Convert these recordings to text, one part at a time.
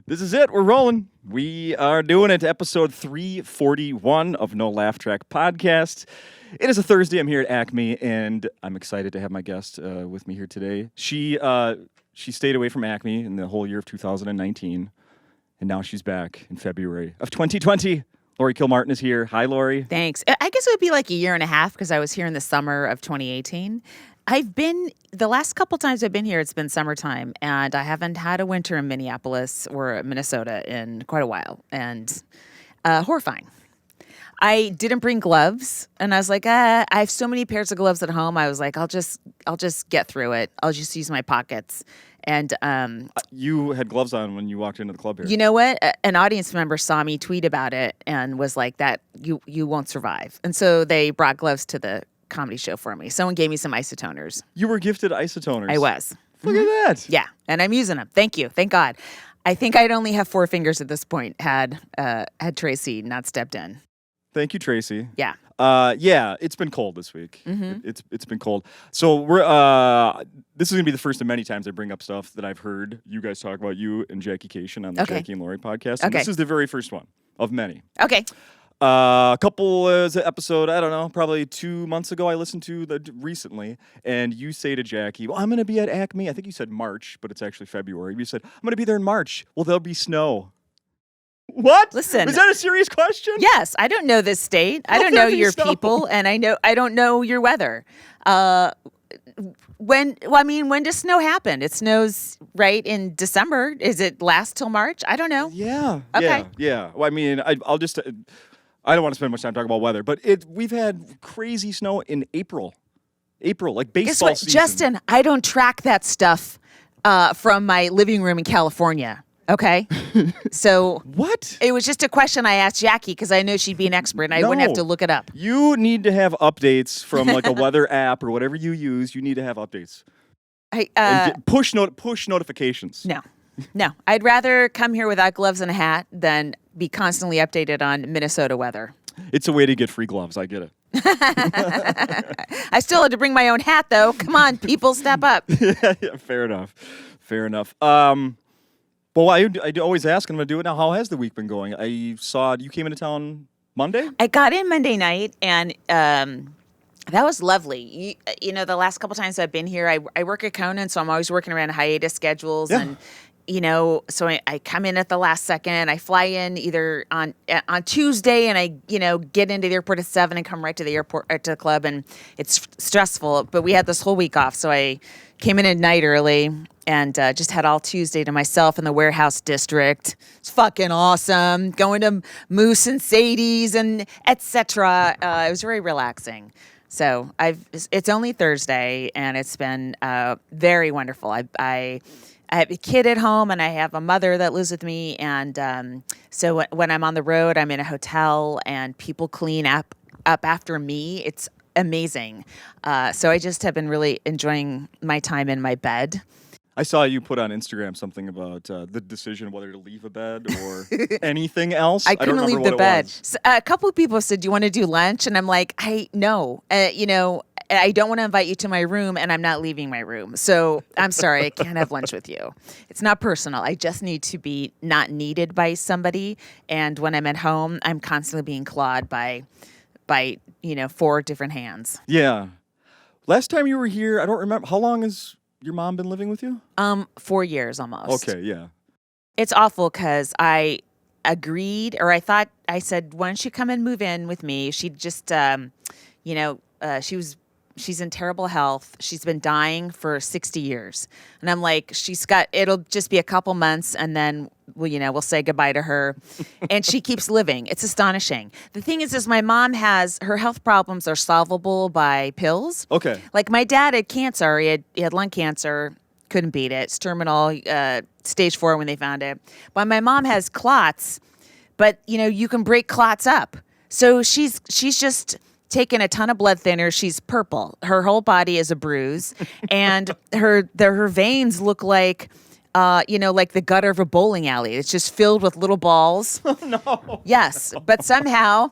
This is it. We're rolling. We are doing it. Episode 341 of No Laugh Track Podcast. It is a Thursday. I'm here at Acme, and I'm excited to have my guest with me here today. She stayed away from Acme in the whole year of 2019, and now she's back in February of 2020. Laurie Kilmartin is here. Hi, Laurie. Thanks. I guess it would be like a year and a half because I was here in the summer of 2018. The last couple times I've been here, it's been summertime, and I haven't had a winter in Minneapolis or Minnesota in quite a while, and horrifying. I didn't bring gloves, and I was like, I have so many pairs of gloves at home. I was like, I'll just get through it. I'll just use my pockets. And you had gloves on when you walked into the club here. You know what? An audience member saw me tweet about it and was like, "That you won't survive." And so they brought gloves to the comedy show for me. Someone gave me some isotoners. You were gifted isotoners. I was. Look at that. Yeah, and I'm using them. Thank you. Thank God. I think I'd only have 4 fingers at this point had Tracy not stepped in. Thank you, Tracy. Yeah. Yeah, it's been cold this week. Mm-hmm. It's been cold. So we're this is gonna be the first of many times I bring up stuff that I've heard you guys talk about, you and Jackie Kashian on the Jackie and Laurie podcast. And this is the very first one of many. Okay. A couple episode, I don't know, probably 2 months ago I listened to recently, and you say to Jackie, well, I'm going to be at Acme. I think you said March, but it's actually February. You said, I'm going to be there in March. Well, there'll be snow. What? Listen. Is that a serious question? Yes. I don't know this state. I don't know your people, and I don't know your weather. When does snow happen? It snows right in December. Is it last till March? I don't know. Yeah. Okay. Yeah. Well, I mean, I'll just... I don't want to spend much time talking about weather, but we've had crazy snow in April, like baseball season. Justin, I don't track that stuff from my living room in California, okay? So what? It was just a question I asked Jackie because I know she'd be an expert and I wouldn't have to look it up. You need to have updates from like a weather app or whatever you use. You need to have updates. And push notifications. No, I'd rather come here without gloves and a hat than be constantly updated on Minnesota weather. It's a way to get free gloves. I get it. I still had to bring my own hat, though. Come on, people, step up. Yeah, fair enough. Well, I always ask, and I'm going to do it now. How has the week been going? I saw you came into town Monday? I got in Monday night, and that was lovely. You know, the last couple times I've been here, I work at Conan, so I'm always working around hiatus schedules. Yeah. And you know, so I come in at the last second. I fly in either on Tuesday, and I, get into the airport at 7 and come right to the airport to the club, and it's stressful. But we had this whole week off, so I came in at night early and just had all Tuesday to myself in the warehouse district. It's fucking awesome. Going to Moose and Sadie's and etc. It was very relaxing. So it's only Thursday, and it's been very wonderful. I have a kid at home, and I have a mother that lives with me. And so when I'm on the road, I'm in a hotel, and people clean up after me. It's amazing. So I just have been really enjoying my time in my bed. I saw you put on Instagram something about the decision whether to leave a bed or anything else. I couldn't leave the bed. So, a couple of people said, do you want to do lunch? And I'm like, no. I don't want to invite you to my room, and I'm not leaving my room. So I'm sorry, I can't have lunch with you. It's not personal. I just need to be not needed by somebody. And when I'm at home, I'm constantly being clawed by 4 different hands. Yeah. Last time you were here, I don't remember. How long has your mom been living with you? 4 years almost. Okay, yeah. It's awful because I agreed, or I said, why don't you come and move in with me? She just, she's in terrible health. She's been dying for 60 years. And I'm like, it'll just be a couple months, and then we'll say goodbye to her. And she keeps living. It's astonishing. The thing is my mom her health problems are solvable by pills. Okay. Like my dad had cancer. He had lung cancer. Couldn't beat it. It's terminal, stage 4 when they found it. But my mom has clots, but you can break clots up. So she's just taken a ton of blood thinners. She's purple. Her whole body is a bruise, and her veins look like like the gutter of a bowling alley. It's just filled with little balls. Oh, no. Yes, but somehow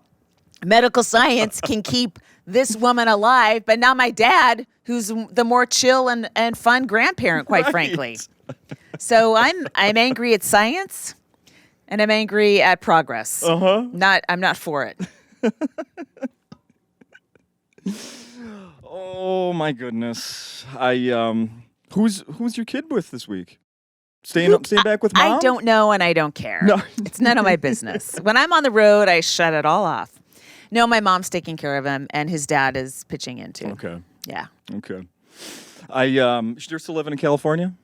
medical science can keep this woman alive. But now my dad, who's the more chill and fun grandparent, quite frankly. So I'm angry at science, and I'm angry at progress. I'm not for it. Oh my goodness. Who's your kid with this week? Staying back with mom? I don't know, and I don't care. No. It's none of my business. When I'm on the road, I shut it all off. No, my mom's taking care of him, and his dad is pitching in too. Okay. Yeah. Okay. You're still living in California?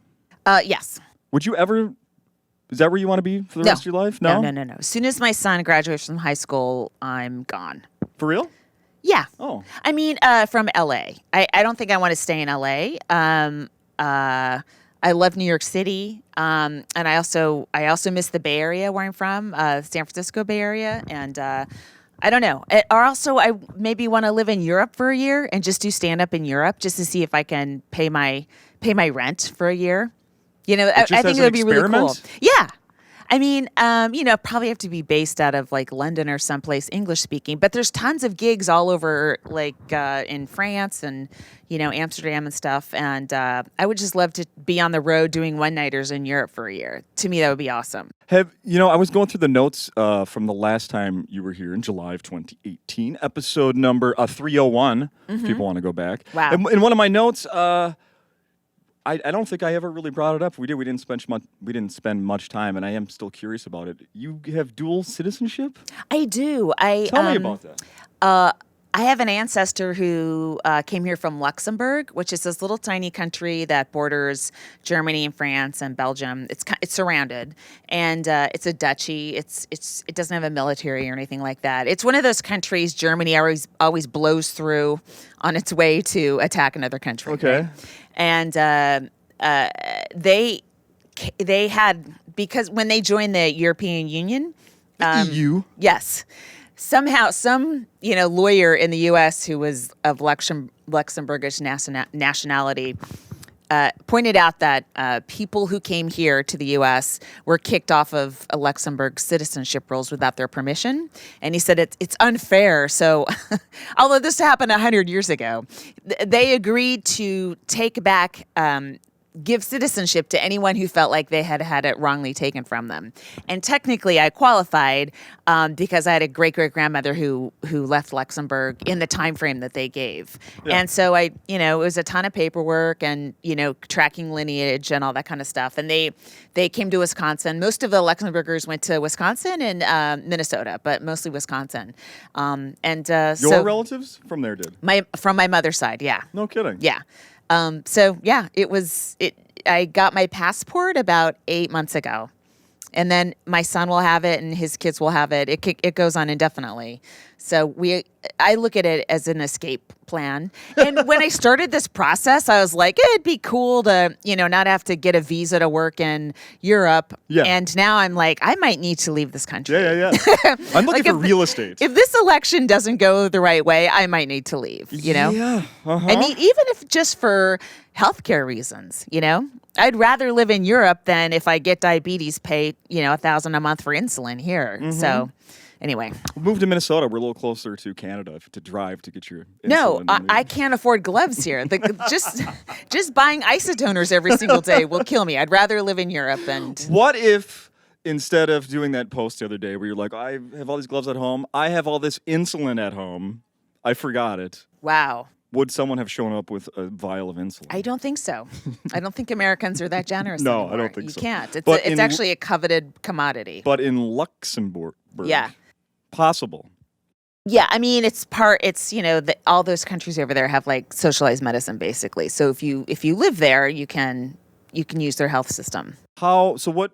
Yes. Would you ever? Is that where you want to be for the rest of your life? No. No. As soon as my son graduates from high school, I'm gone. For real? Yeah. Oh. I mean, from LA. I don't think I want to stay in LA. I love New York City, and I also miss the Bay Area where I'm from, San Francisco Bay Area, and I don't know. Or also, I maybe want to live in Europe for a year and just do stand up in Europe just to see if I can pay my rent for a year. You know, I think it would be really cool. Yeah. I mean, probably have to be based out of like London or someplace English speaking, but there's tons of gigs all over, like in France and Amsterdam and stuff. And I would just love to be on the road doing one-nighters in Europe for a year. To me, that would be awesome. I was going through the notes from the last time you were here in July of 2018, episode number 301. If people want to go back. Wow. And in one of my notes. I don't think I ever really brought it up. We didn't spend much time, and I am still curious about it. You have dual citizenship? I do. Tell me about that. I have an ancestor who came here from Luxembourg, which is this little tiny country that borders Germany and France and Belgium. It's surrounded, and it's a duchy. It doesn't have a military or anything like that. It's one of those countries Germany always blows through on its way to attack another country. Okay. Right? And they had, because when they joined the European Union, EU. Yes. Somehow, some lawyer in the U.S. who was of Luxembourgish nationality pointed out that people who came here to the U.S. were kicked off of Luxembourg citizenship rolls without their permission, and he said it's unfair. So, although this happened 100 years ago, they agreed to take back. Give citizenship to anyone who felt like they had had it wrongly taken from them. And technically I qualified because I had a great-great-grandmother who left Luxembourg in the time frame that they gave. Yeah. And so it was a ton of paperwork and, tracking lineage and all that kind of stuff. And they came to Wisconsin. Most of the Luxembourgers went to Wisconsin and Minnesota, but mostly Wisconsin. Your relatives from there did? From my mother's side, yeah. No kidding. Yeah. I got my passport about 8 months ago, and then my son will have it and his kids will have it. It goes on indefinitely. So I look at it as an escape plan. And when I started this process, I was like, it'd be cool to, not have to get a visa to work in Europe. Yeah. And now I'm like, I might need to leave this country. Yeah. I'm looking for real estate. If this election doesn't go the right way, I might need to leave, Yeah. Uh-huh. I mean, even if just for healthcare reasons, I'd rather live in Europe than if I get diabetes, pay, $1,000 a month for insulin here. Mm-hmm. So anyway. We'll move to Minnesota. We're a little closer to Canada to drive to get your insulin. No, I can't afford gloves here. Just buying isotoners every single day will kill me. I'd rather live in Europe. And what if instead of doing that post the other day where you're like, I have all these gloves at home, I have all this insulin at home, I forgot it. Wow. Would someone have shown up with a vial of insulin? I don't think so. I don't think Americans are that generous No, anymore. I don't think so. You can't. It's actually a coveted commodity. But in Luxembourg, yeah, possible. Yeah, I mean, all those countries over there have like socialized medicine basically. So if you live there, you can use their health system. So what?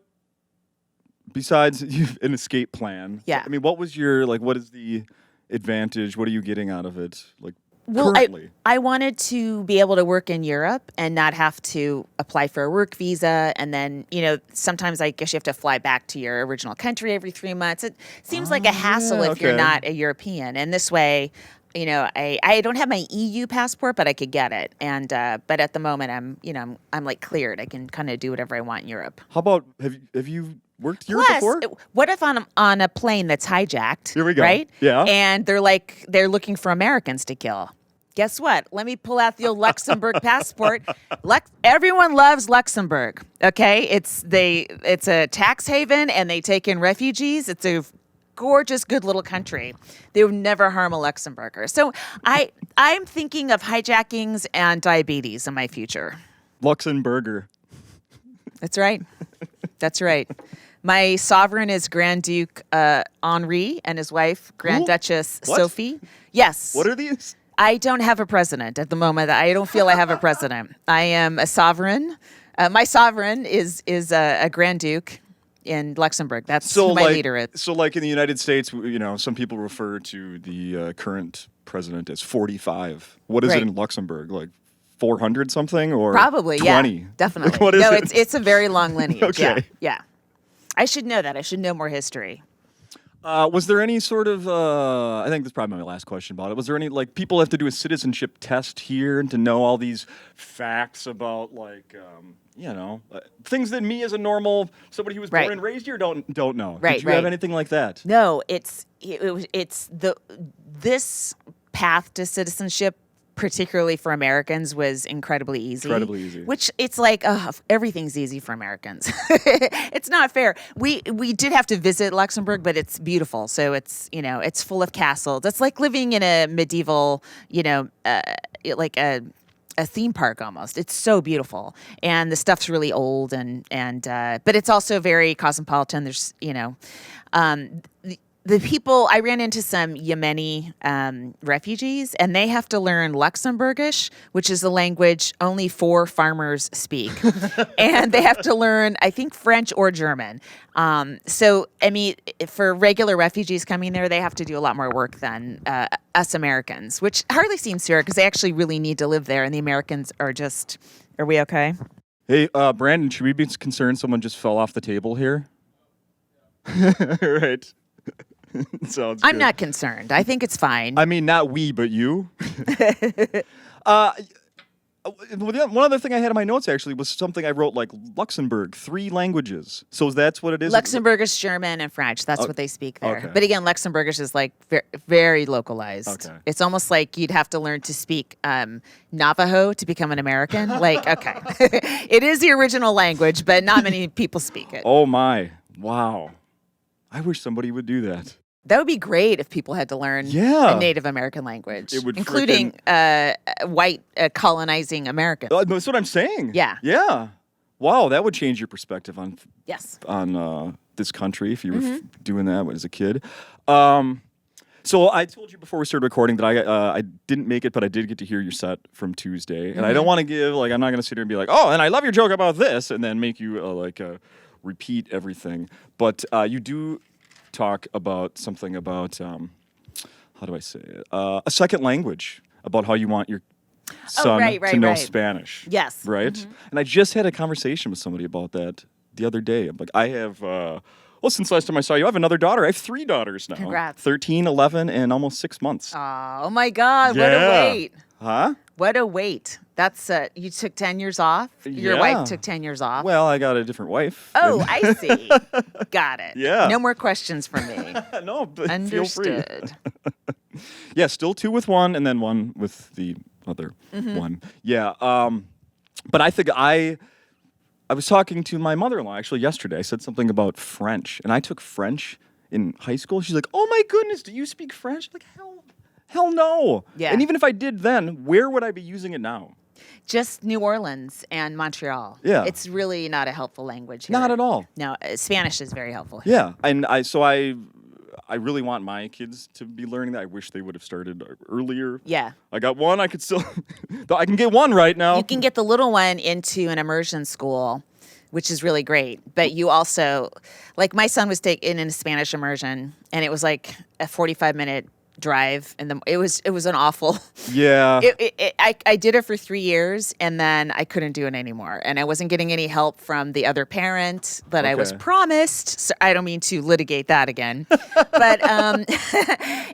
Besides an escape plan? Yeah. I mean, what was what is the advantage? What are you getting out of it? Well, currently? I wanted to be able to work in Europe and not have to apply for a work visa. And then, sometimes I guess you have to fly back to your original country every 3 months. It seems like a hassle if you're not a European. And this way, I don't have my EU passport, but I could get it. And but at the moment, I'm like cleared. I can kind of do whatever I want in Europe. How about have you worked Europe before? What if on a plane that's hijacked? Here we go. Right? Yeah. And they're looking for Americans to kill. Guess what? Let me pull out the old Luxembourg passport. Everyone loves Luxembourg. Okay, it's a tax haven, and they take in refugees. It's a gorgeous, good little country. They would never harm a Luxembourger. So I'm thinking of hijackings and diabetes in my future. Luxembourger. That's right. That's right. My sovereign is Grand Duke Henri and his wife, Grand Duchess What? Sophie. Yes. What are these? I don't have a president at the moment. I don't feel I have a president. I am a sovereign. My sovereign is a Grand Duke in Luxembourg. That's who my leader is. So, like in the United States, some people refer to the current president as 45. What is it in Luxembourg? Like 400 something or probably 20? Yeah, definitely. What is it? It's a very long lineage. Okay. Yeah. I should know that. I should know more history. Was there any sort of, I think that's probably my last question about it. Was there any, like, people have to do a citizenship test here and to know all these facts about, like, things that me as a normal, somebody who was born and raised here don't know? Right, Did you have anything like that? No, it's this path to citizenship, particularly for Americans, was incredibly easy. Which it's like, everything's easy for Americans. It's not fair. We did have to visit Luxembourg, but it's beautiful. So it's full of castles. It's like living in a medieval, like a theme park almost. It's so beautiful, and the stuff's really old, but it's also very cosmopolitan. There's the people, I ran into some Yemeni refugees, and they have to learn Luxembourgish, which is a language only 4 farmers speak. And they have to learn, I think, French or German. So, I mean, for regular refugees coming there, they have to do a lot more work than us Americans, which hardly seems fair because they actually really need to live there, and the Americans are we okay? Hey, Brandon, should we be concerned someone just fell off the table here? Right. Sounds I'm good. not concerned. I think it's fine. I mean, not we, but you. One other thing I had in my notes, actually, was something I wrote, like Luxembourg, 3 languages. So that's what it is? Luxembourgish, German, and French. That's what they speak there. Okay. But again, Luxembourgish is like very localized. Okay. It's almost like you'd have to learn to speak Navajo to become an American. Like, okay. It is the original language, but not many people speak it. Oh, my. Wow. I wish somebody would do that. That would be great if people had to learn a Native American language, including white colonizing Americans. That's what I'm saying. Yeah. Yeah. Wow, that would change your perspective on this country if you were doing that as a kid. So I told you before we started recording that I didn't make it, but I did get to hear your set from Tuesday. And I don't want to I'm not going to sit here and be like, oh, and I love your joke about this, and then make you repeat everything. But you do talk about something about, how do I say it? A second language, about how you want your son to know Spanish. Yes. Right? Mm-hmm. And I just had a conversation with somebody about that the other day. I'm like, I have, since last time I saw you, I have another daughter. I have 3 daughters now. Congrats. 13, 11, and almost 6 months. Oh my God, what a wait. Huh? What a wait. That's, you took 10 years off? Your wife took 10 years off? Well, I got a different wife. Oh, I see. Got it. Yeah. No more questions from me. No, but Understood. Feel free. Yeah, still 2 with one and then 1 with the other one. Yeah. But I think I was talking to my mother-in-law actually yesterday. I said something about French, and I took French in high school. She's like, "Oh my goodness, do you speak French?" I'm like, hell no. Yeah. And even if I did then, where would I be using it now? Just New Orleans and Montreal. Yeah. It's really not a helpful language here. Not at all. No, Spanish is very helpful here. Yeah. And I really want my kids to be learning that. I wish they would have started earlier. Yeah. I got one. I could still, I can get one right now. You can get the little one into an immersion school, which is really great. But you also, like my son was taken in a Spanish immersion, and it was like a 45-minute drive, and it was an awful. Yeah. I did it for 3 years, and then I couldn't do it anymore, and I wasn't getting any help from the other parent that I was promised. So I don't mean to litigate that again, but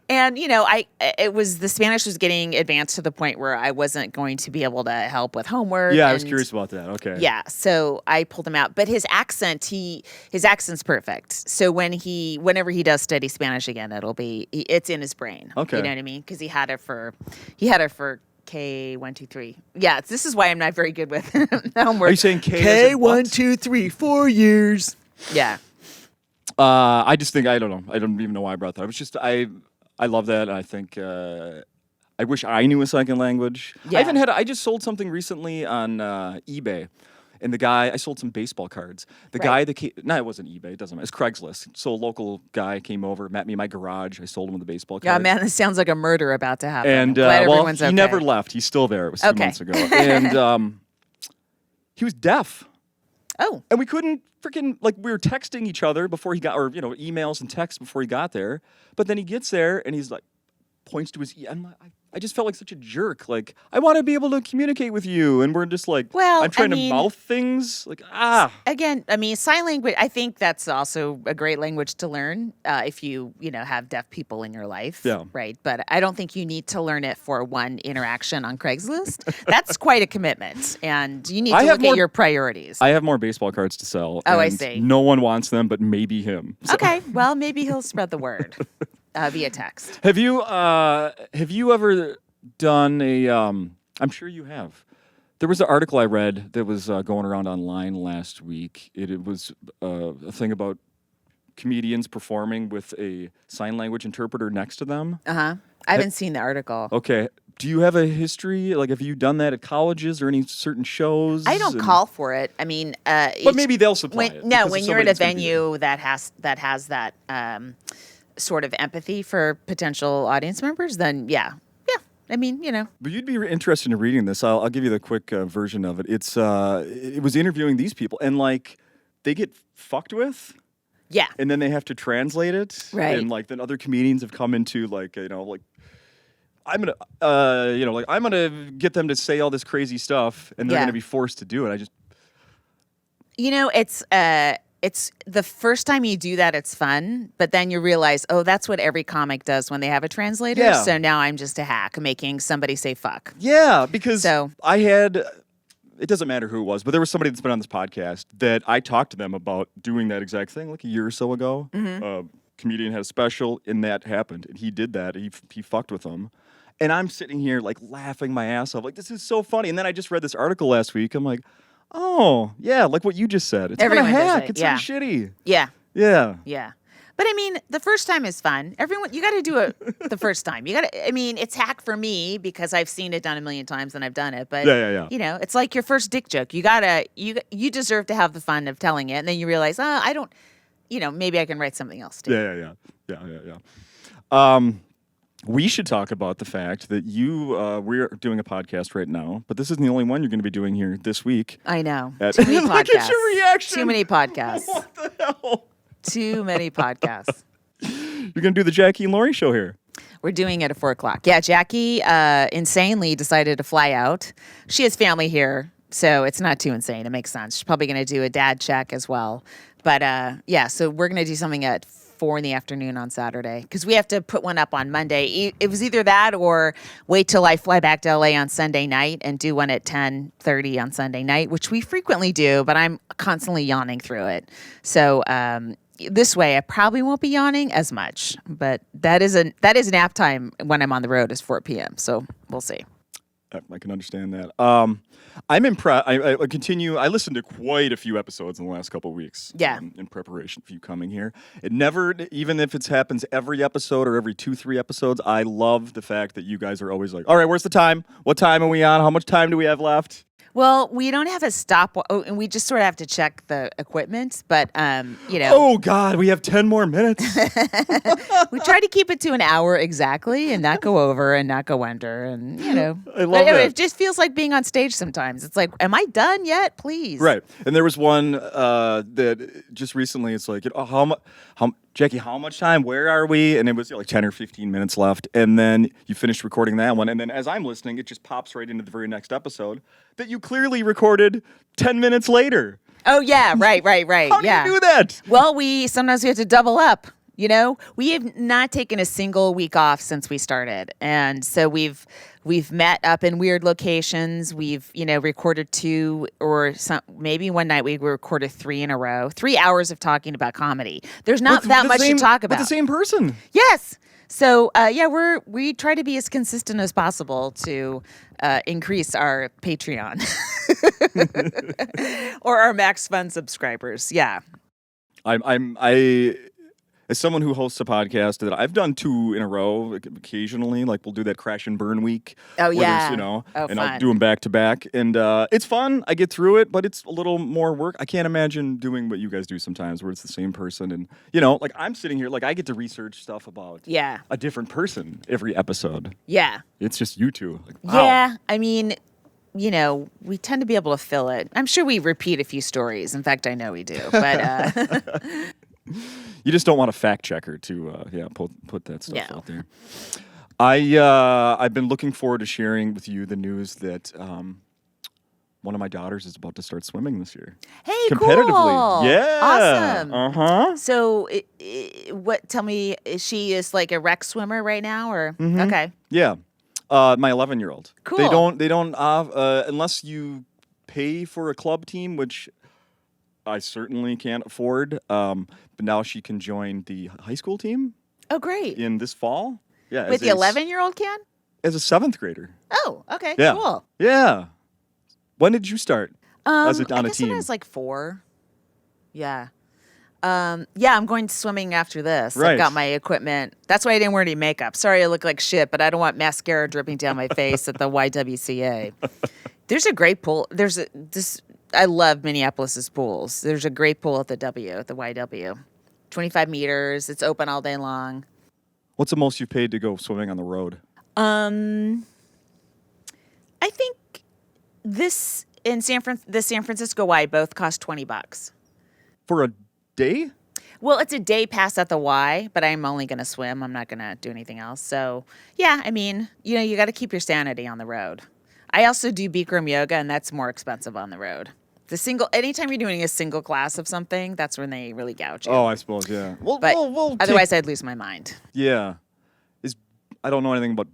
and the Spanish was getting advanced to the point where I wasn't going to be able to help with homework. Yeah, I was curious about that. Okay. Yeah, so I pulled him out, but his accent's perfect. So whenever he does study Spanish again, it's in his brain. Okay. You know what I mean? Because he had it for K123. Yeah, this is why I'm not very good with homework. Are you saying K? K123 4 years? Yeah. I just think I don't know. I don't even know why I brought that. It was just I love that. And I think I wish I knew a second language. Yeah. I just sold something recently on eBay. And the guy, I sold some baseball cards. The guy that came, no, it wasn't eBay, it doesn't matter. It's Craigslist. So a local guy came over, met me in my garage. I sold him the baseball cards. Yeah, man, this sounds like a murder about to happen. And Glad well, everyone's he okay. never left. He's still there. It was 2 months ago. And he was deaf. Oh. And we couldn't freaking, like, we were texting each other before he got, or, emails and texts before he got there. But then he gets there and he's like, points to his, I just felt like such a jerk. Like, I want to be able to communicate with you. And we're just like, well, I'm trying to mouth things. Like, Again, I mean, sign language, I think that's also a great language to learn if you, have deaf people in your life. Yeah. Right. But I don't think you need to learn it for one interaction on Craigslist. That's quite a commitment. And you need to look at your priorities. I have more baseball cards to sell. Oh, I and see. No one wants them, but maybe him. So. Okay. Well, maybe he'll spread the word via text. Have you ever done a? I'm sure you have. There was an article I read that was going around online last week. It was a thing about comedians performing with a sign language interpreter next to them. I haven't seen the article. Okay. Do you have a history? Like, have you done that at colleges or any certain shows? I don't call for it. I mean, but maybe they'll supply it. No, when you're at a venue that has that sort of empathy for potential audience members, then yeah. I mean, But you'd be interested in reading this. I'll give you the quick version of it. It was interviewing these people, and like they get fucked with. Yeah. And then they have to translate it. Right. And like then other comedians have come into like I'm gonna get them to say all this crazy stuff, and they're gonna be forced to do it. It's the first time you do that, it's fun, but then you realize, oh, that's what every comic does when they have a translator. Yeah. So now I'm just a hack making somebody say fuck. Yeah, because I had, it doesn't matter who it was, but there was somebody that's been on this podcast that I talked to them about doing that exact thing like a year or so ago. Mm-hmm. Comedian had a special, and that happened, and he did that. He fucked with them. And I'm sitting here like laughing my ass off, like, this is so funny. And then I just read this article last week. I'm like, oh, yeah, like what you just said. It's not a hack. It's not shitty. Yeah. Yeah. Yeah. But I mean, the first time is fun. You got to do it the first time. It's hack for me because I've seen it done a million times and I've done it. But, it's like your first dick joke. You deserve to have the fun of telling it. And then you realize, I don't, maybe I can write something else too. Yeah. We should talk about the fact that we're doing a podcast right now, but this isn't the only one you're going to be doing here this week. I know. Too many podcasts. Look at your reaction. Too many podcasts. What the hell? Too many podcasts. You're going to do the Jackie Laurie Show here. We're doing it at 4:00. Yeah, Jackie insanely decided to fly out. She has family here, so it's not too insane. It makes sense. She's probably going to do a dad check as well. But so we're going to do something at 4 p.m. on Saturday because we have to put one up on Monday. It was either that or wait till I fly back to LA on Sunday night and do one at 10:30 on Sunday night, which we frequently do, but I'm constantly yawning through it. So this way I probably won't be yawning as much, but that is nap time when I'm on the road is 4 p.m. So we'll see. I can understand that. I'm impressed. I continue. I listened to quite a few episodes in the last couple of weeks. Yeah. In preparation for you coming here. It never, even if it happens every episode or every 2-3 episodes, I love the fact that you guys are always like, all right, where's the time? What time are we on? How much time do we have left? Well, we don't have a stop, and we just sort of have to check the equipment, but, Oh, God, we have 10 more minutes. We try to keep it to an hour exactly and not go over and not go under, and, I love that. It just feels like being on stage sometimes. It's like, am I done yet? Please. Right. And there was one that just recently, it's like, Jackie, how much time? Where are we? And it was like 10 or 15 minutes left. And then you finished recording that one. And then as I'm listening, it just pops right into the very next episode that you clearly recorded 10 minutes later. Oh, yeah. Right. How do you do that? Well, sometimes we have to double up. You know, we have not taken a single week off since we started. And so we've met up in weird locations. We've, recorded 2 or maybe one night we recorded 3 in a row. 3 hours of talking about comedy. There's not that much to talk about. With the same person. Yes. So, we try to be as consistent as possible to increase our Patreon or our Max Fun subscribers. Yeah. I as someone who hosts a podcast that I've done 2 in a row occasionally, like we'll do that crash and burn week. Oh yeah. And fun. I'll do them back to back, and it's fun. I get through it, but it's a little more work. I can't imagine doing what you guys do sometimes, where it's the same person, and like I'm sitting here, like I get to research stuff about a different person every episode. Yeah. It's just you two. Like, wow. Yeah. I mean, we tend to be able to fill it. I'm sure we repeat a few stories. In fact, I know we do. But you just don't want a fact checker to put that stuff out there. I've been looking forward to sharing with you the news that one of my daughters is about to start swimming this year. Hey, competitively. Cool. Yeah. Awesome. So, tell me, she is like a rec swimmer right now, or okay? Yeah. My 11-year-old. Cool. They don't unless you pay for a club team, which I certainly can't afford. But now she can join the high school team. Oh, great! In this fall. Yeah. With the 11-year-old can? As a 7th grader. Oh, okay. Yeah. Cool. Yeah. When did you start? As on a team? I was like 4. Yeah. I'm going swimming after this. Right. I've got my equipment. That's why I didn't wear any makeup. Sorry I look like shit, but I don't want mascara dripping down my face at the YWCA. There's a great pool. I love Minneapolis's pools. There's a great pool at the YW. 25 meters. It's open all day long. What's the most you've paid to go swimming on the road? I think the San Francisco Y both cost $20. For a day? Well, it's a day pass at the Y, but I'm only going to swim. I'm not going to do anything else. So, yeah, I mean, you got to keep your sanity on the road. I also do Bikram yoga, and that's more expensive on the road. Anytime you're doing a single class of something, that's when they really gouge you. Oh, I suppose, yeah. Otherwise, I'd lose my mind. Yeah. I don't know anything about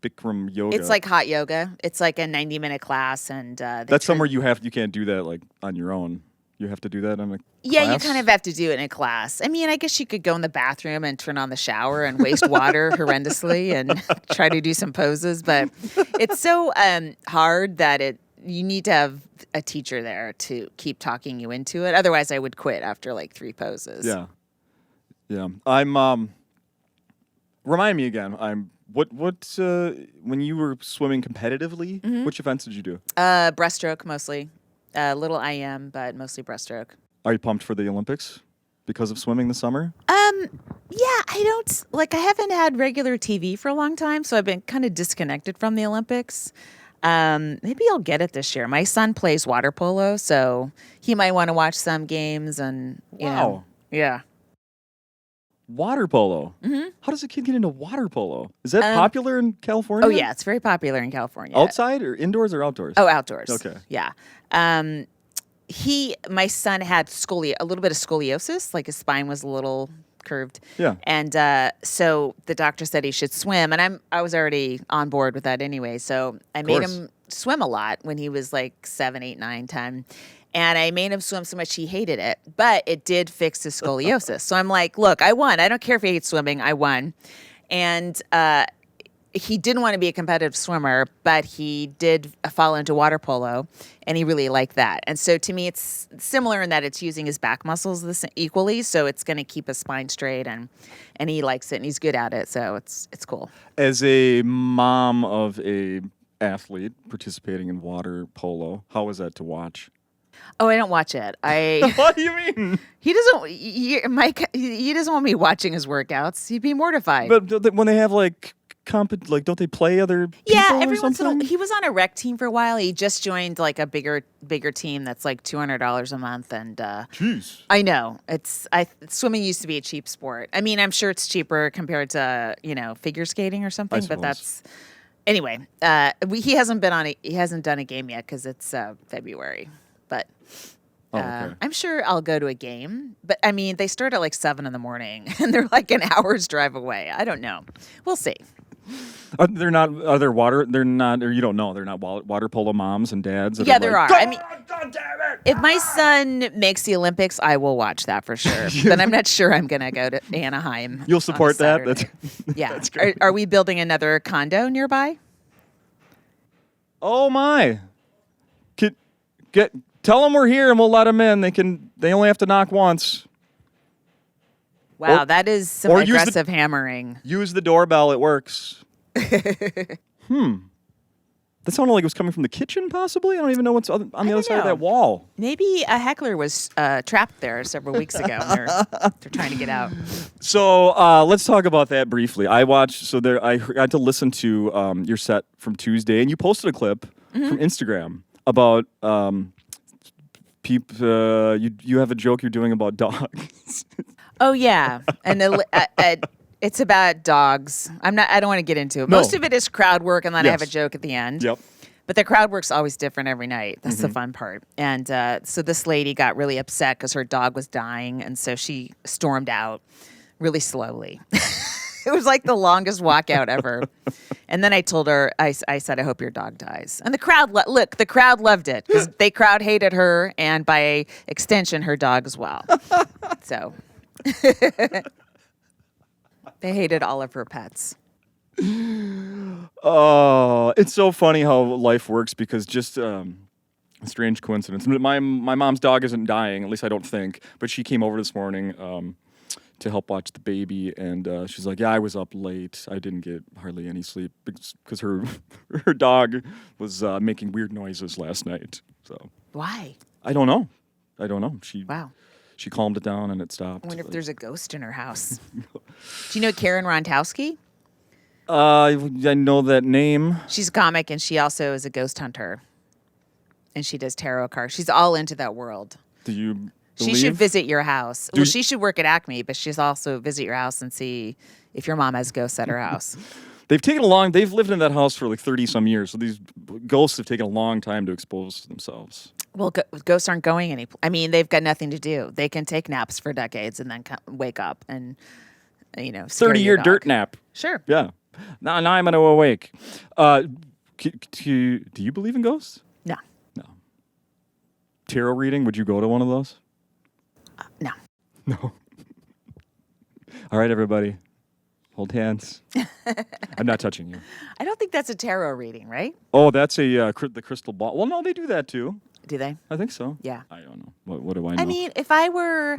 Bikram yoga. It's like hot yoga. It's like a 90-minute class, and that's somewhere you can't do that like on your own. You have to do that in a Yeah, class? you kind of have to do it in a class. I mean, I guess you could go in the bathroom and turn on the shower and waste water horrendously and try to do some poses, but it's so hard that you need to have a teacher there to keep talking you into it. Otherwise, I would quit after like 3 poses. Yeah. Yeah. I'm remind me again. When you were swimming competitively, which events did you do? Breaststroke mostly. Little IM, but mostly breaststroke. Are you pumped for the Olympics because of swimming this summer? Yeah, I haven't had regular TV for a long time, so I've been kind of disconnected from the Olympics. Maybe I'll get it this year. My son plays water polo, so he might want to watch some games and, yeah. Water polo? Mm-hmm. How does a kid get into water polo? Is that popular in California? Oh, yeah, it's very popular in California. Outside or indoors or outdoors? Oh, outdoors. Okay. Yeah. My son had a little bit of scoliosis, like his spine was a little curved. Yeah. And so the doctor said he should swim, and I was already on board with that anyway. So I made him swim a lot when he was like 7, 8, 9, 10. And I made him swim so much he hated it, but it did fix his scoliosis. So I'm like, look, I won. I don't care if he hates swimming. I won. And he didn't want to be a competitive swimmer, but he did fall into water polo, and he really liked that. And so to me, it's similar in that it's using his back muscles equally, so it's going to keep his spine straight, and he likes it, and he's good at it, so it's cool. As a mom of a athlete participating in water polo, how was that to watch? Oh, I don't watch it. What do you mean? He doesn't want me watching his workouts. He'd be mortified. But when they have don't they play other people? Yeah, every or once in a something? while. He was on a rec team for a while. He just joined like a bigger team that's like $200 a month, and jeez, I know swimming used to be a cheap sport. I mean, I'm sure it's cheaper compared to figure skating or something, but that's anyway. He hasn't done a game yet because it's February, but okay. I'm sure I'll go to a game, but I mean, they start at like 7 in the morning and they're like an hour's drive away. I don't know. We'll see. They're not. Are there water? They're not. Or you don't know. They're not water polo moms and dads. That Yeah, are there like, are. I mean, if my son makes the Olympics, I will watch that for sure. But I'm not sure I'm going to go to Anaheim. You'll support that? That's yeah. That's great. Are we building another condo nearby? Oh my! Tell them we're here and we'll let them in. They only have to knock once. Wow, that is some aggressive hammering. Use the doorbell. It works. That sounded like it was coming from the kitchen, possibly. I don't even know what's on the other side of that wall. Maybe a heckler was trapped there several weeks ago. And they're trying to get out. So let's talk about that briefly. I got to listen to your set from Tuesday, and you posted a clip from Instagram about you have a joke you're doing about dogs. Oh yeah, and it's about dogs. I don't want to get into it. No. Most of it is crowd work, and then I have a Yes. joke at the end. Yep. But the crowd work's always different every night. That's the fun part. And so this lady got really upset because her dog was dying, and so she stormed out really slowly. It was like the longest walkout ever. And then I told her, I said, I hope your dog dies. And the crowd, the crowd loved it because they crowd hated her, and by extension, her dog as well. So they hated all of her pets. Oh, it's so funny how life works because just a strange coincidence. My mom's dog isn't dying, at least I don't think, but she came over this morning to help watch the baby, and she's like, yeah, I was up late. I didn't get hardly any sleep because her dog was making weird noises last night. So Why? I don't know. She calmed it down and it stopped. I wonder if there's a ghost in her house. Do you know Karen Rontowski? I know that name. She's a comic, and she also is a ghost hunter. And she does tarot cards. She's all into that world. Do you She believe? should visit your house. She should work at Acme, but she's also visit your house and see if your mom has ghosts at her house. They've lived in that house for like 30 some years. So these ghosts have taken a long time to expose themselves. Well, ghosts aren't going any. I mean, they've got nothing to do. They can take naps for decades and then wake up and, scare 30-year your dog. dirt nap. Sure. Yeah. Now I'm going to awake. Do you believe in ghosts? No. No. Tarot reading? Would you go to one of those? No. No. All right, everybody. Hold hands. I'm not touching you. I don't think that's a tarot reading, right? Oh, that's the crystal ball. Well, no, they do that too. Do they? I think so. Yeah. I don't know. What do I know? I mean, if I were,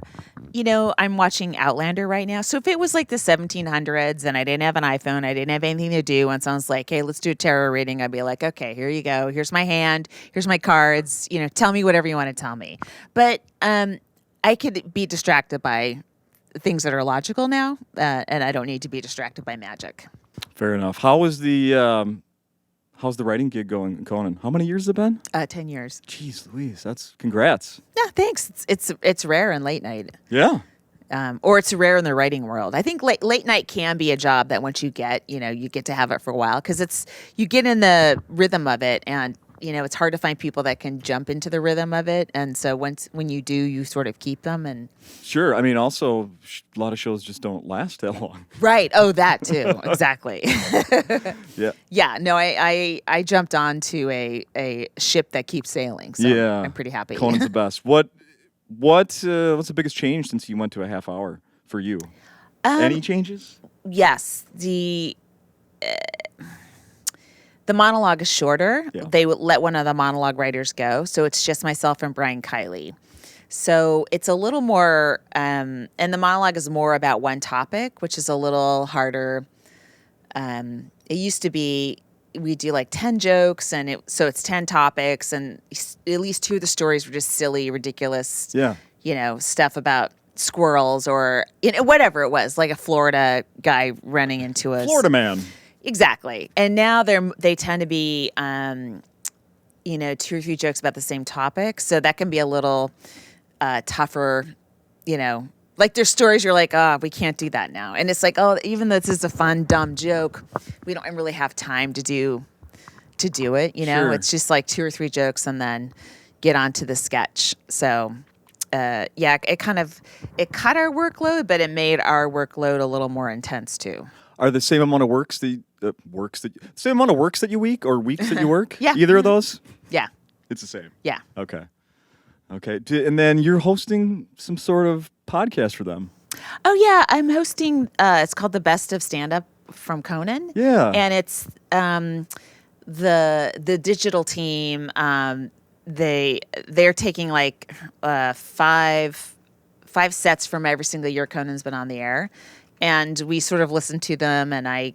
I'm watching Outlander right now. So if it was like the 1700s and I didn't have an iPhone, I didn't have anything to do, and someone's like, hey, let's do a tarot reading, I'd be like, okay, here you go. Here's my hand. Here's my cards. Tell me whatever you want to tell me. But I could be distracted by things that are logical now, and I don't need to be distracted by magic. Fair enough. How's the writing gig going, Conan? How many years has it been? 10 years. Jeez Louise, that's congrats. Yeah, thanks. It's rare in late night. Yeah. Or it's rare in the writing world. I think late night can be a job that once you get, you get to have it for a while because you get in the rhythm of it, and it's hard to find people that can jump into the rhythm of it. And so when you do, you sort of keep them. And Sure. I mean, also a lot of shows just don't last that long. right. Oh, that too. Exactly. Yeah. Yeah. No, I jumped onto a ship that keeps sailing. So Yeah. I'm pretty happy. Conan's the best. What's the biggest change since you went to a half hour for you? Any changes? Yes. The monologue is shorter. Yeah. They would let one of the monologue writers go. So it's just myself and Brian Kiley. So it's a little more, and the monologue is more about one topic, which is a little harder. It used to be, we do like 10 jokes, so it's 10 topics, and at least 2 of the stories were just silly, ridiculous, Yeah. Stuff about squirrels or whatever it was, like a Florida guy running into us. Florida man. Exactly. And now they tend to be, 2 or 3 jokes about the same topic. So that can be a little tougher, like there's stories you're like, oh, we can't do that now. And it's like, oh, even though this is a fun, dumb joke, we don't really have time to do it. Sure. It's just like 2 or 3 jokes, and then, get onto the sketch. So, it cut our workload, but it made our workload a little more intense too. Are the same amount of same amount of works that you week or weeks that you work? Yeah. Either of those? Yeah. It's the same. Yeah. Okay. And then you're hosting some sort of podcast for them. Oh yeah, I'm hosting. It's called The Best of Stand Up from Conan. Yeah. And it's the digital team. They're taking like five sets from every single year Conan's been on the air. And we sort of listened to them, and I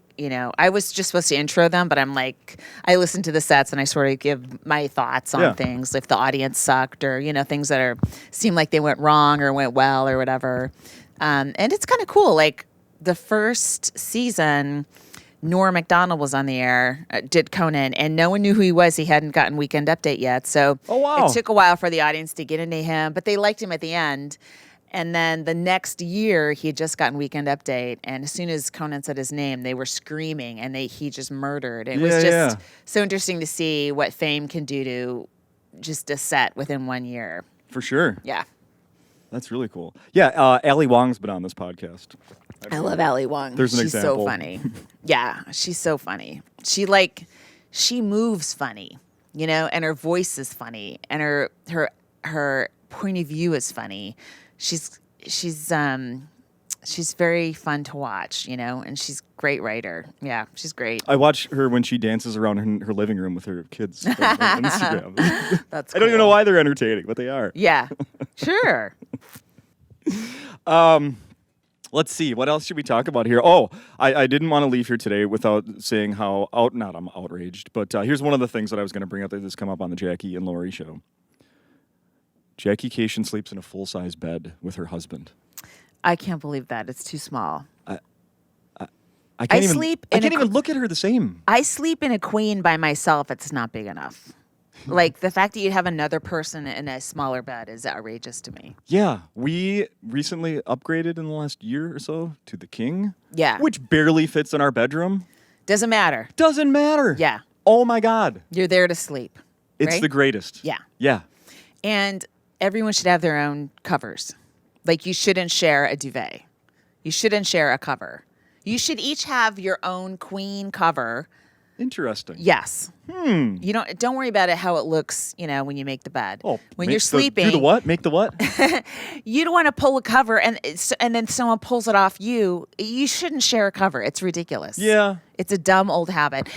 was just supposed to intro them, but I'm like, I listen to the sets and I sort of give my thoughts on things, if the audience sucked or, things that seem like they went wrong or went well or whatever. And it's kind of cool. Like the first season, Norm Macdonald was on the air, did Conan, and no one knew who he was. He hadn't gotten Weekend Update yet. So it took a while for the audience to get into him, but they liked him at the end. And then the next year, he had just gotten Weekend Update, and as soon as Conan said his name, they were screaming, and he just murdered. It was just so interesting to see what fame can do to just a set within 1 year. For sure. Yeah. That's really cool. Yeah, Ali Wong's been on this podcast. I love Ali Wong. There's an She's example. so funny. Yeah, she's so funny. She moves funny, and her voice is funny, and her point of view is funny. She's very fun to watch, and she's a great writer. Yeah, she's great. I watch her when she dances around in her living room with her kids on Instagram. That's I don't even know why they're entertaining, but they are. Yeah, sure. Let's see. What else should we talk about here? Oh, I didn't want to leave here today without saying how I'm outraged, but here's one of the things that I was going to bring up that has come up on the Jackie and Laurie show. Jackie Kashian sleeps in a full-size bed with her husband. I can't believe that. It's too small. I can't even look at her the same. I sleep in a queen by myself. It's not big enough. Like, the fact that you'd have another person in a smaller bed is outrageous to me. Yeah. We recently upgraded in the last year or so to the king. Yeah. Which barely fits in our bedroom. Doesn't matter. Doesn't matter. Yeah. Oh, my God. You're there to sleep. It's right? the greatest. Yeah. Yeah. And everyone should have their own covers. Like, you shouldn't share a duvet. You shouldn't share a cover. You should each have your own queen cover. Interesting. Yes. You don't worry about how it looks, when you make the bed. Oh, when you're sleeping. Do the what? Make the what? You don't want to pull a cover and then someone pulls it off you. You shouldn't share a cover. It's ridiculous. Yeah. It's a dumb old habit.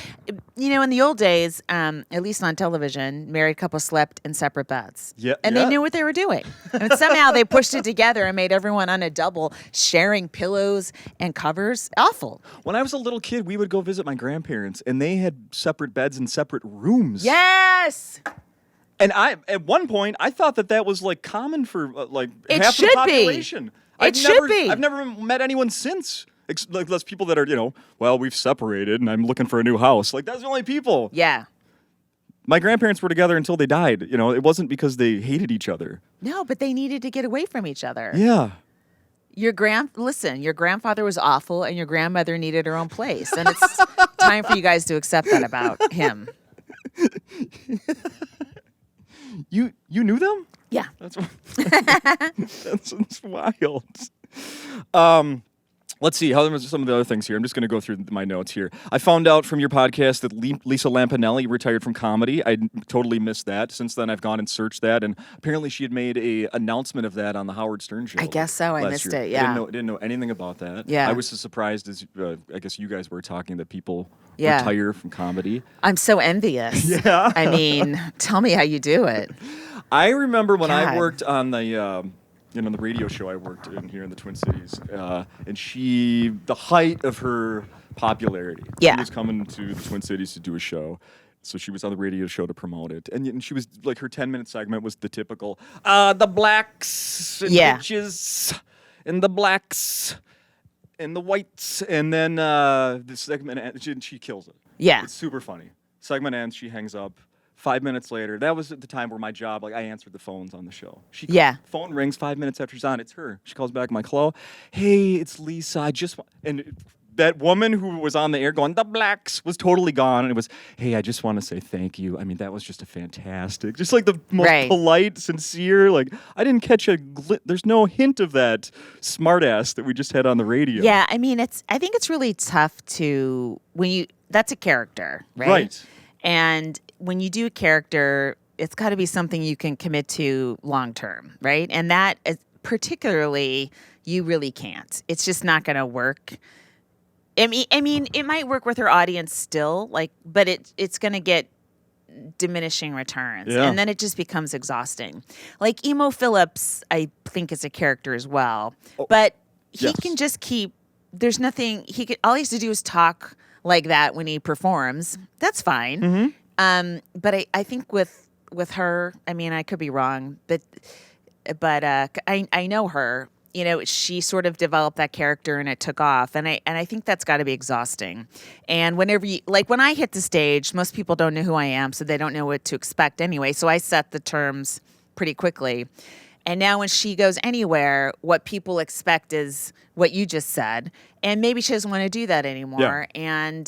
In the old days, at least on television, married couples slept in separate beds. Yeah. And they knew what they were doing. And somehow they pushed it together and made everyone on a double, sharing pillows and covers. Awful. When I was a little kid, we would go visit my grandparents, and they had separate beds in separate rooms. Yes. And at one point, I thought that was like common for It half the should be. population. It should be. I've never met anyone since. Like those people that are, we've separated and I'm looking for a new house. Like, that's the only people. Yeah. My grandparents were together until they died. It wasn't because they hated each other. No, but they needed to get away from each other. Yeah. Your grandfather was awful and your grandmother needed her own place. And it's time for you guys to accept that about him. You knew them? Yeah. That's wild. Let's see. How are some of the other things here? I'm just going to go through my notes here. I found out from your podcast that Lisa Lampanelli retired from comedy. I totally missed that. Since then, I've gone and searched that, and apparently she had made a announcement of that on the Howard Stern show. I guess so. I missed it. Yeah. I didn't know anything about that. Yeah. I was as surprised as I guess you guys were talking that people Yeah. retire from comedy. I'm so envious. Yeah. I mean, tell me how you do it. I remember when I God. worked on the the radio show I worked in here in the Twin Cities, and the height of her popularity. Yeah. She was coming to the Twin Cities to do a show. So she was on the radio show to promote it. And she was, like, her 10-minute segment was the typical, the blacks and bitches and the blacks and the whites. And then the segment, she kills it. Yeah. It's super funny. Segment ends, she hangs up. 5 minutes later, that was at the time where my job, I answered the phones on the show. Phone rings 5 minutes after she's on. It's her. She calls back, I'm like, hello? Hey, it's Lisa. I just want... And that woman who was on the air going, the blacks, was totally gone. And it was, hey, I just want to say thank you. I mean, that was just a fantastic, just like the most polite, sincere, like, I didn't catch there's no hint of that smartass that we just had on the radio. Yeah, I mean, I think it's really tough that's a character, right? Right. And when you do a character, it's got to be something you can commit to long term, right? And that is particularly, you really can't. It's just not going to work. I mean, it might work with her audience still, but it's going to get diminishing returns, and then it just becomes exhausting. Like Emo Phillips, I think is a character as well, but he can just keep. There's nothing all he has to do is talk like that when he performs. That's fine. Mm-hmm. But I think with her, I mean, I could be wrong, but I know her. You know, she sort of developed that character and it took off. And I think that's got to be exhausting. And when I hit the stage, most people don't know who I am, so they don't know what to expect anyway. So I set the terms pretty quickly. And now when she goes anywhere, what people expect is what you just said. And maybe she doesn't want to do that anymore. Yeah.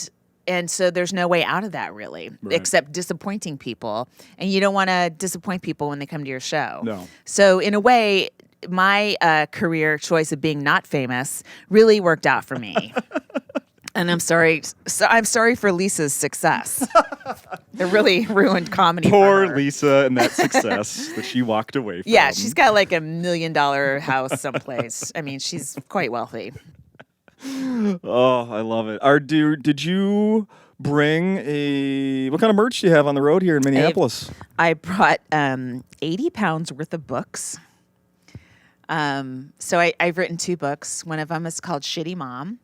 And so there's no way out of that, really, except disappointing people. And you don't want to disappoint people when they come to your show. No. So in a way, my career choice of being not famous really worked out for me. And I'm sorry. So I'm sorry for Lisa's success. It really ruined comedy for her. Poor Lisa and that success that she walked away from. Yeah, she's got like $1 million house someplace. I mean, she's quite wealthy. Oh, I love it. Did you bring what kind of merch do you have on the road here in Minneapolis? I brought 80 pounds worth of books. So I've written 2 books. One of them is called Shitty Mom,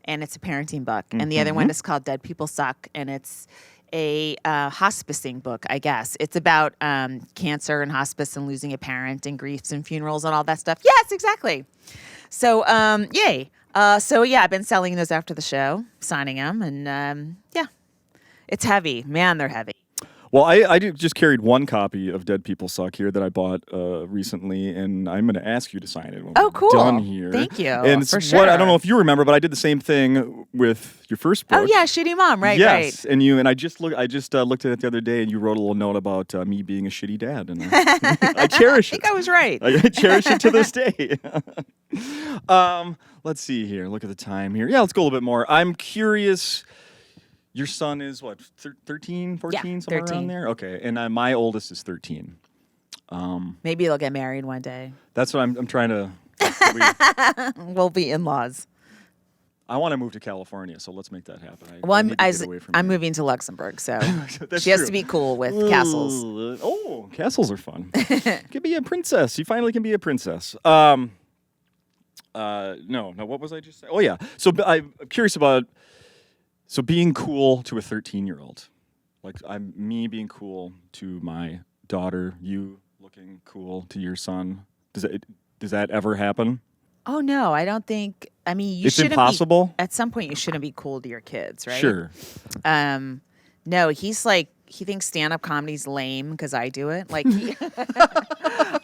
and it's a parenting book. And the other one is called Dead People Suck, and it's a hospicing book, I guess. It's about cancer and hospice and losing a parent and griefs and funerals and all that stuff. Yes, exactly. So, yay. I've been selling those after the show, signing them, and it's heavy. Man, they're heavy. Well, I just carried one copy of Dead People Suck here that I bought recently, and I'm going to ask you to sign it when we're done here. Thank you. And for sure. I don't know if you remember, but I did the same thing with your first book. Oh yeah, Shitty Mom, right? Yes, right. and I just looked at it the other day, and you wrote a little note about me being a shitty dad, and I cherish it. I think I was right. I cherish it to this day. Let's see here. Look at the time here. Yeah, let's go a little bit more. I'm curious. Your son is what, 13, 14, somewhere 13. around there? Okay, and my oldest is 13. Maybe they'll get married one day. That's what I'm trying to... We'll be in-laws. I want to move to California, so let's make that happen. I'm moving to Luxembourg, so she has to be cool with castles. Oh, castles are fun. You can be a princess. You finally can be a princess. No, what was I just saying? Oh, yeah. So I'm curious about... So being cool to a 13-year-old, like me being cool to my daughter, you looking cool to your son. Does that ever happen? Oh no, I don't think. I mean, it's impossible. At some point, you shouldn't be cool to your kids, right? Sure. No, he's like he thinks stand-up comedy's lame because I do it. Like,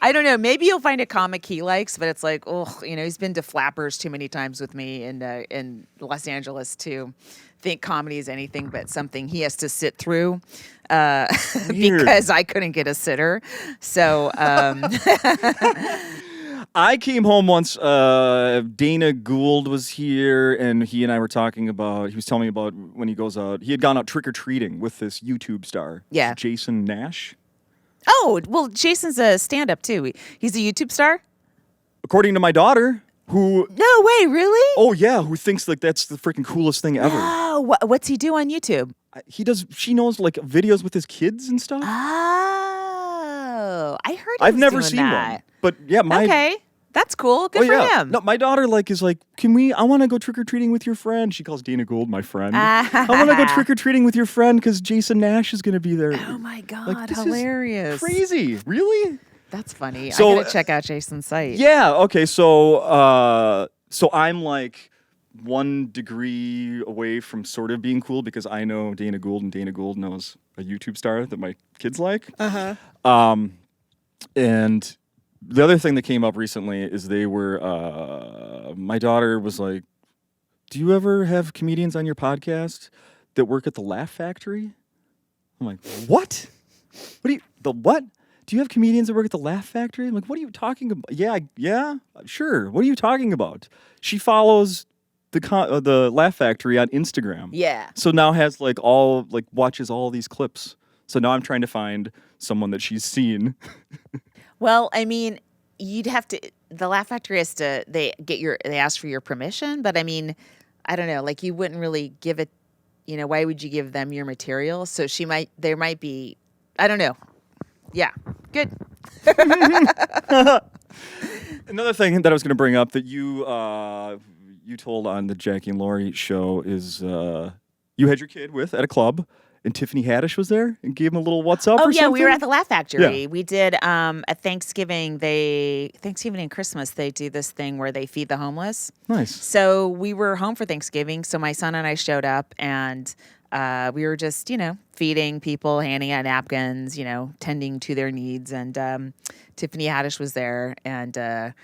I don't know. Maybe you'll find a comic he likes, but it's like, he's been to Flappers too many times with me in Los Angeles to think comedy is anything but something he has to sit through because I couldn't get a sitter. So I came home once. Dana Gould was here, and he and I were talking about. He was telling me about when he goes out. He had gone out trick or treating with this YouTube star, Jason Nash. Oh well, Jason's a stand-up too. He's a YouTube star, according to my daughter. Who? No way, really? Oh yeah, who thinks like that's the freaking coolest thing ever? Oh, what's he do on YouTube? He does. She knows like videos with his kids and stuff. Oh, I heard. I've never seen one, but yeah, okay, that's cool. Good for him. No, my daughter is like, I want to go trick or treating with your friend. She calls Dana Gould my friend. I want to go trick or treating with your friend because Jason Nash is going to be there. Oh my god, hilarious! Crazy, really. That's funny. So, I gotta check out Jason's site. Yeah. Okay. So I'm like 1 degree away from sort of being cool because I know Dana Gould and Dana Gould knows a YouTube star that my kids like. And the other thing that came up recently is they were. My daughter was like, do you ever have comedians on your podcast that work at the Laugh Factory? I'm like, what? What? Do you have comedians that work at the Laugh Factory? I'm like, what are you talking about? Yeah, sure. What are you talking about? She follows the Laugh Factory on Instagram. Yeah. So now has watches all these clips. So now I'm trying to find someone that she's seen. Well, I mean, you'd have to. The Laugh Factory has to. They ask for your permission, but I mean, I don't know. Like, you wouldn't really give it. You know, why would you give them your material? So there might be. I don't know. Yeah. Good. Another thing that I was going to bring up that you told on the Jackie and Laurie show is you had your kid at a club, and Tiffany Haddish was there and gave him a little what's up. Oh or yeah, something? we were at the Laugh Factory. Yeah. We did a Thanksgiving. Thanksgiving and Christmas they do this thing where they feed the homeless. Nice. So we were home for Thanksgiving. So my son and I showed up, and we were just feeding people, handing out napkins, tending to their needs. And Tiffany Haddish was there, and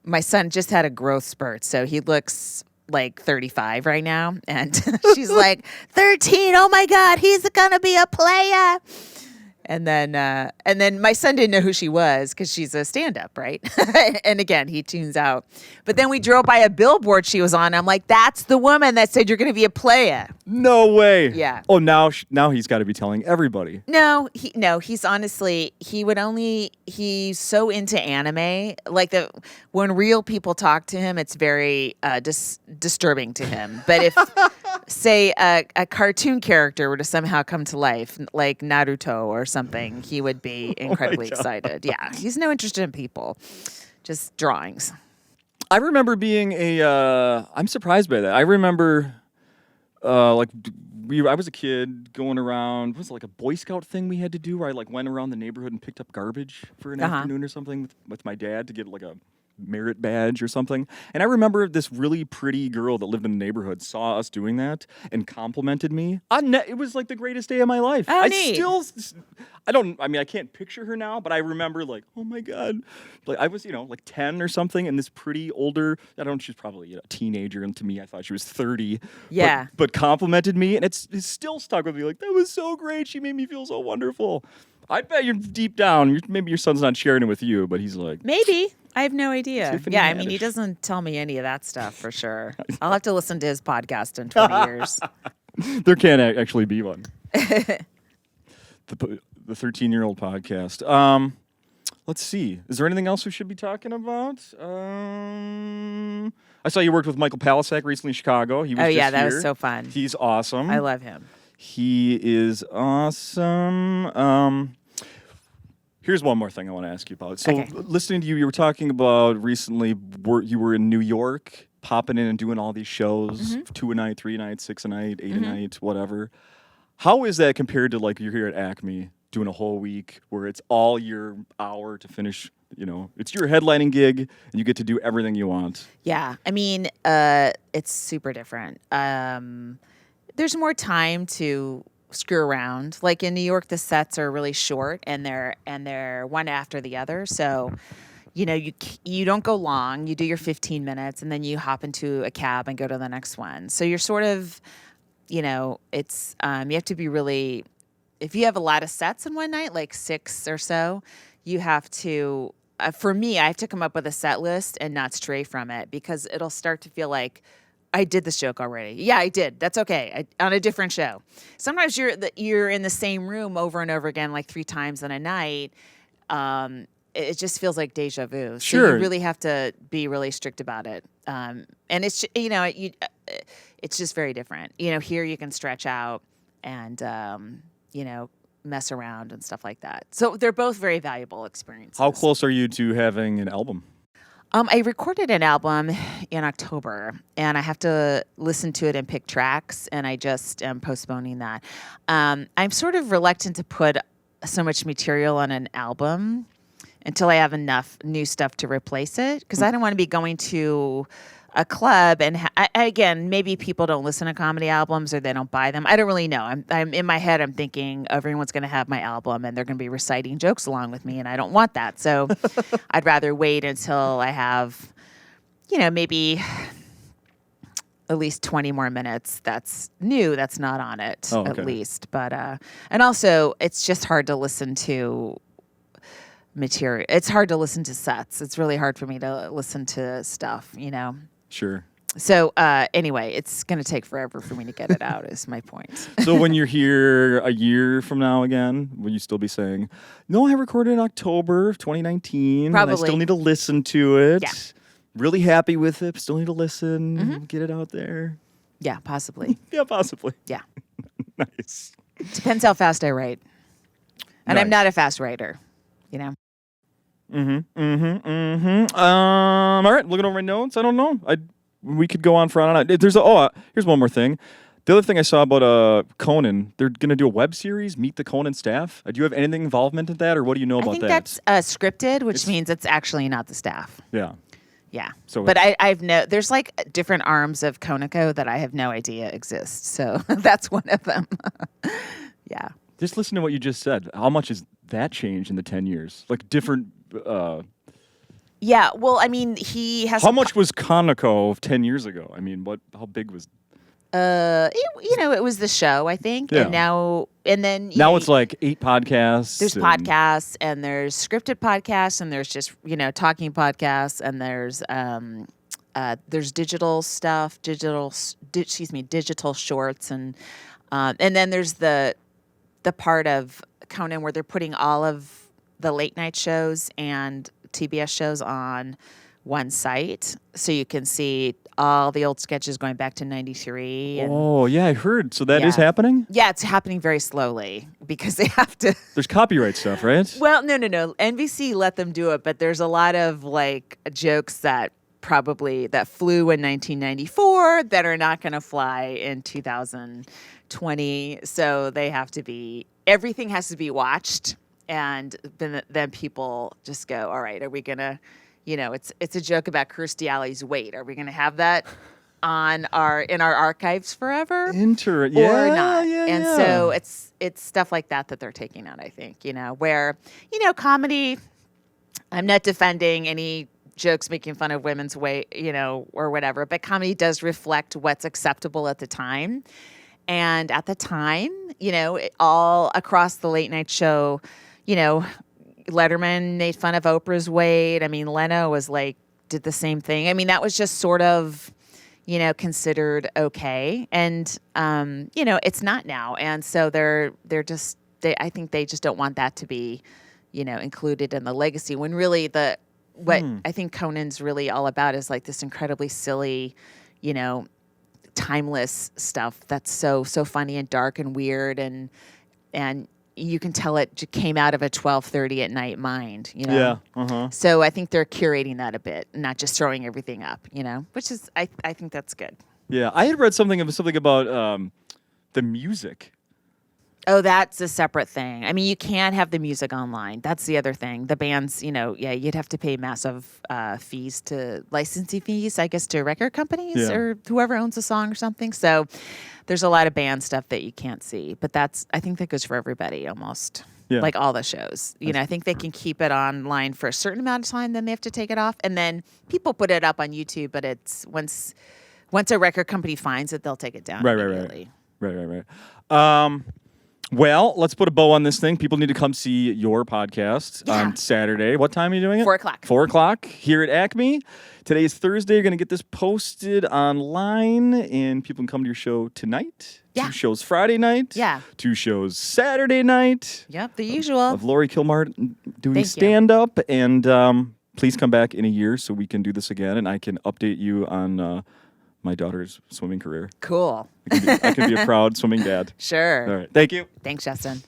my son just had a growth spurt, so he looks like 35 right now, and she's like 13. Oh my God, he's gonna be a player. And then my son didn't know who she was because she's a stand-up, right? And again, he tunes out. But then we drove by a billboard she was on. I'm like, that's the woman that said you're going to be a player. No way. Yeah. Oh, now he's got to be telling everybody. No, he's honestly, he's so into anime. Like when real people talk to him, it's very disturbing to him. But if, say, a cartoon character were to somehow come to life, like Naruto or something, he would be incredibly excited. Yeah, he's no interest in people, just drawings. I remember being I'm surprised by that. I remember, I was a kid going around. Was it like a Boy Scout thing we had to do where I went around the neighborhood and picked up garbage for an afternoon or something with my dad to get like a merit badge or something. And I remember this really pretty girl that lived in the neighborhood saw us doing that and complimented me. It was like the greatest day of my life. Oh, neat. I can't picture her now, but I remember oh my God. Like I was, 10 or something, and this pretty older, she's probably a teenager, and to me I thought she was 30. Yeah. But complimented me, and it's still stuck with me. Like, that was so great. She made me feel so wonderful. I bet you're deep down, maybe your son's not sharing it with you, but he's like... Maybe. I have no idea. Tiffany Yeah, I mean, Haddish. he doesn't tell me any of that stuff for sure. I'll have to listen to his podcast in 20 years. There can't actually be one. The 13-year-old podcast. Let's see. Is there anything else we should be talking about? I saw you worked with Michael Palisak recently in Chicago. He was that here. was so fun. He's awesome. I love him. He is awesome. Here's one more thing I want to ask you about. So, listening to you were talking about recently, you were in New York, popping in and doing all these shows, 2 a night, 3 a night, 6 a night, 8 a night, whatever. How is that compared to you're here at Acme doing a whole week where it's all your hour to finish? It's your headlining gig and you get to do everything you want. Yeah, I mean, it's super different. There's more time to screw around. Like in New York, the sets are really short and they're one after the other. So, you don't go long. You do your 15 minutes and then you hop into a cab and go to the next one. So you're sort of, it's you have to be really. If you have a lot of sets in one night, like 6 or so, you have to. For me, I have to come up with a set list and not stray from it because it'll start to feel like, I did this joke already. Yeah, I did. That's okay. On a different show. Sometimes you're in the same room over and over again, like 3 times in a night. It just feels like deja vu. So Sure. you really have to be really strict about it. And it's it's just very different. Here you can stretch out and mess around and stuff like that. So they're both very valuable experiences. How close are you to having an album? I recorded an album in October, and I have to listen to it and pick tracks, and I just am postponing that. I'm sort of reluctant to put so much material on an album until I have enough new stuff to replace it, because I don't want to be going to a club and again, maybe people don't listen to comedy albums or they don't buy them. I don't really know. I'm in my head. I'm thinking everyone's going to have my album and they're going to be reciting jokes along with me, and I don't want that. So I'd rather wait until I have, maybe at least 20 more minutes that's new, that's not on it, Oh, okay. at least. But and also, it's just hard to listen to material. It's hard to listen to sets. It's really hard for me to listen to stuff, Sure. So anyway, it's going to take forever for me to get it out, is my point. So when you're here a year from now again, will you still be saying, no, I recorded in October of 2019. And I Probably. still need to listen to it. Yeah. Really happy with it. Still need to listen. Get it out there. Yeah, possibly. Yeah, possibly. Yeah. Nice. Depends how fast I write. And I'm Nice. not a fast writer, All right, looking over my notes. I don't know. We could go on for on. There's here's one more thing. The other thing I saw about Conan, they're gonna do a web series. Meet the Conan staff. Do you have anything involvement in that, or what do you know I about think that? that's scripted, which means it's actually not the staff. Yeah. Yeah. So but there's like different arms of Conoco that I have no idea exist. So that's one of them. Yeah. Just listen to what you just said. How much has that changed in the 10 years? Like different. Yeah. Well, I mean, he has. How much was Conoco 10 years ago? I mean, how big was? It was the show, I think, Yeah. and now It's like 8 podcasts. There's podcasts, and there's scripted podcasts, and there's just talking podcasts, and there's digital stuff, digital shorts, and then there's the part of Conan where they're putting all of the late night shows and TBS shows on one site, so you can see all the old sketches going back to '93. Oh yeah, I heard. So that is Yeah. happening. Yeah, it's happening very slowly because they have to. There's copyright stuff, right? Well, no. NBC let them do it, but there's a lot of like jokes that flew in 1994 that are not going to fly in 2020. So they have to be. Everything has to be watched, and then people just go, all right, are we gonna? It's a joke about Kirstie Alley's weight. Are we going to have that in our archives forever? Or not? Yeah. And so it's stuff like that they're taking out, I think, where, comedy, I'm not defending any jokes making fun of women's weight, or whatever, but comedy does reflect what's acceptable at the time. And at the time, all across the late night show, Letterman made fun of Oprah's weight. I mean, Leno did the same thing. I mean, that was just sort of, considered okay. And, it's not now. And so I think they just don't want that to be, included in the legacy when really what I think Conan's really all about is like this incredibly silly, timeless stuff that's so funny and dark and weird and you can tell it came out of a 12:30 at night mind, Yeah. Uh-huh. So I think they're curating that a bit, not just throwing everything up, which is I think that's good. Yeah. I had read something about the music. Oh, that's a separate thing. I mean, you can't have the music online. That's the other thing. The bands, you'd have to pay massive licensing fees, I guess, to record companies or whoever owns a song or something. So there's a lot of band stuff that you can't see. But I think that goes for everybody almost. Yeah. Like all the shows. I think they can keep it online for a certain amount of time, then they have to take it off. And then people put it up on YouTube, but it's once a record company finds it, they'll take it down immediately. Right. Well, let's put a bow on this thing. People need to come see your podcast on Saturday. What time are you doing it? 4 o'clock. 4 o'clock here at Acme. Today is Thursday. You're going to get this posted online, and people can come to your show tonight. Yeah. 2 shows Friday night. Yeah. 2 shows Saturday night. Yep, the usual. Of Laurie Kilmartin doing Thank you. stand-up. And please come back in a year so we can do this again, and I can update you on my daughter's swimming career. Cool. I can be a proud swimming dad. Sure. All right. Thank you. Thanks, Justin.